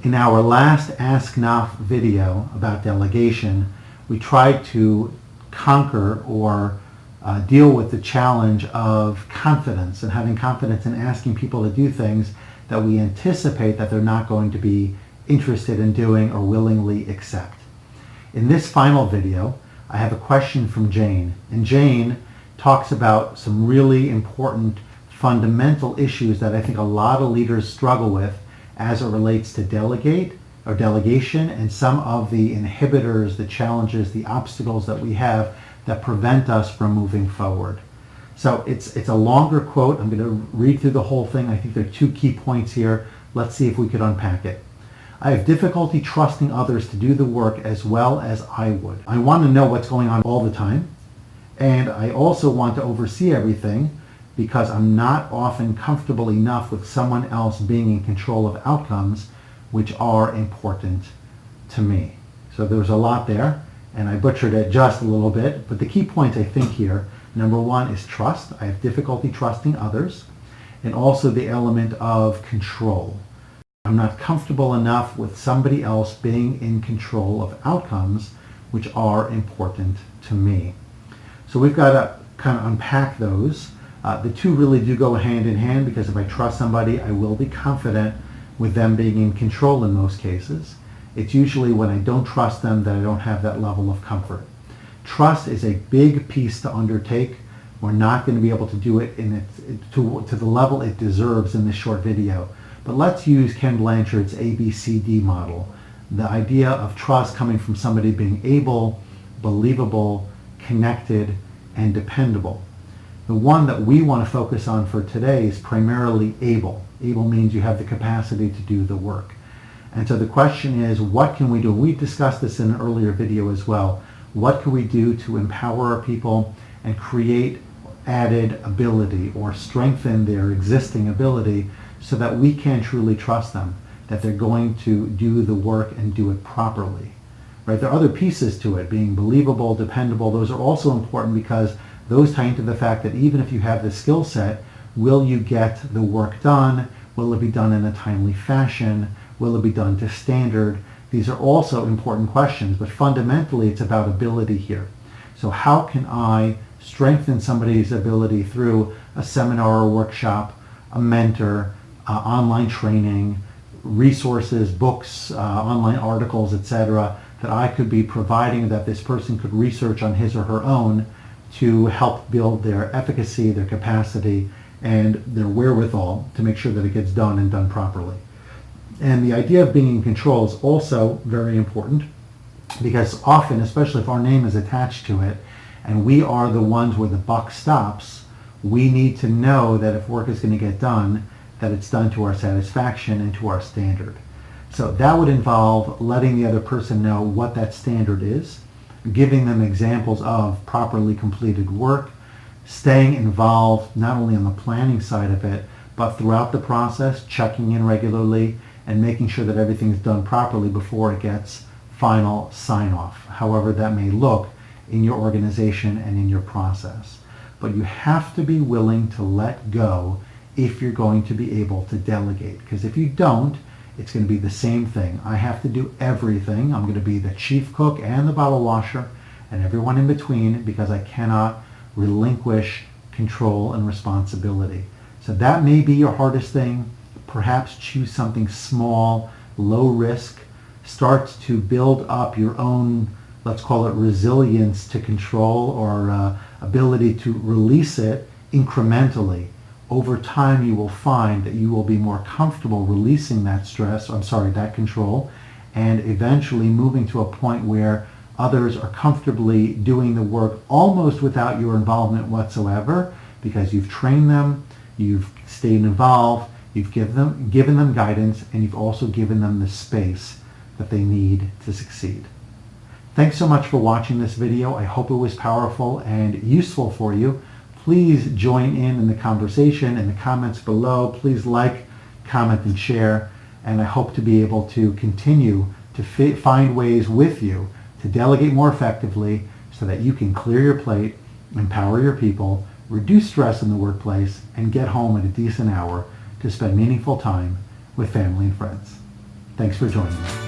In our last Ask Knopf video about delegation, we tried to conquer or deal with the challenge of confidence and having confidence in asking people to do things that we anticipate that they're not going to be interested in doing or willingly accept. In this final video, I have a question from Jane, and Jane talks about some really important fundamental issues that I think a lot of leaders struggle with as it relates to delegation and some of the inhibitors, the challenges, the obstacles that we have that prevent us from moving forward. So it's a longer quote. I'm going to read through the whole thing. I think there are two key points here. Let's see if we could unpack it. I have difficulty trusting others to do the work as well as I would. I want to know what's going on all the time, and I also want to oversee everything because I'm not often comfortable enough with someone else being in control of outcomes which are important to me. So there's a lot there, and I butchered it just a little bit, but the key points I think here, number one is trust. I have difficulty trusting others, and also the element of control. I'm not comfortable enough with somebody else being in control of outcomes which are important to me. So we've got to kind of unpack those. The two really do go hand in hand, because if I trust somebody, I will be confident with them being in control in most cases. It's usually when I don't trust them that I don't have that level of comfort. Trust is a big piece to undertake. We're not going to be able to do it to the level it deserves in this short video. But let's use Ken Blanchard's ABCD model. The idea of trust coming from somebody being able, believable, connected, and dependable. The one that we want to focus on for today is primarily able. Able means you have the capacity to do the work. And so the question is, what can we do? We discussed this in an earlier video as well. What can we do to empower our people and create added ability or strengthen their existing ability so that we can truly trust them, that they're going to do the work and do it properly? Right? There are other pieces to it, being believable, dependable. Those are also important because those tie into the fact that even if you have the skill set, will you get the work done? Will it be done in a timely fashion? Will it be done to standard? These are also important questions, but fundamentally it's about ability here. So how can I strengthen somebody's ability through a seminar or workshop, a mentor, online training, resources, books, online articles, etc., that I could be providing that this person could research on his or her own to help build their efficacy, their capacity, and their wherewithal to make sure that it gets done and done properly. And the idea of being in control is also very important, because often, especially if our name is attached to it, and we are the ones where the buck stops, we need to know that if work is going to get done, that it's done to our satisfaction and to our standard. So that would involve letting the other person know what that standard is, giving them examples of properly completed work, staying involved not only on the planning side of it, but throughout the process, checking in regularly and making sure that everything's done properly before it gets final sign-off, however that may look in your organization and in your process. But you have to be willing to let go if you're going to be able to delegate, because if you don't, it's going to be the same thing. I have to do everything. I'm going to be the chief cook and the bottle washer and everyone in between, because I cannot relinquish control and responsibility. So that may be your hardest thing. Perhaps choose something small, low risk. Start to build up your own, let's call it resilience to control, or ability to release it incrementally. Over time, you will find that you will be more comfortable releasing that that control, and eventually moving to a point where others are comfortably doing the work almost without your involvement whatsoever, because you've trained them, you've stayed involved, you've given them guidance, and you've also given them the space that they need to succeed. Thanks so much for watching this video. I hope it was powerful and useful for you. Please join in the conversation in the comments below. Please like, comment, and share. And I hope to be able to continue to find ways with you to delegate more effectively so that you can clear your plate, empower your people, reduce stress in the workplace, and get home at a decent hour to spend meaningful time with family and friends. Thanks for joining me.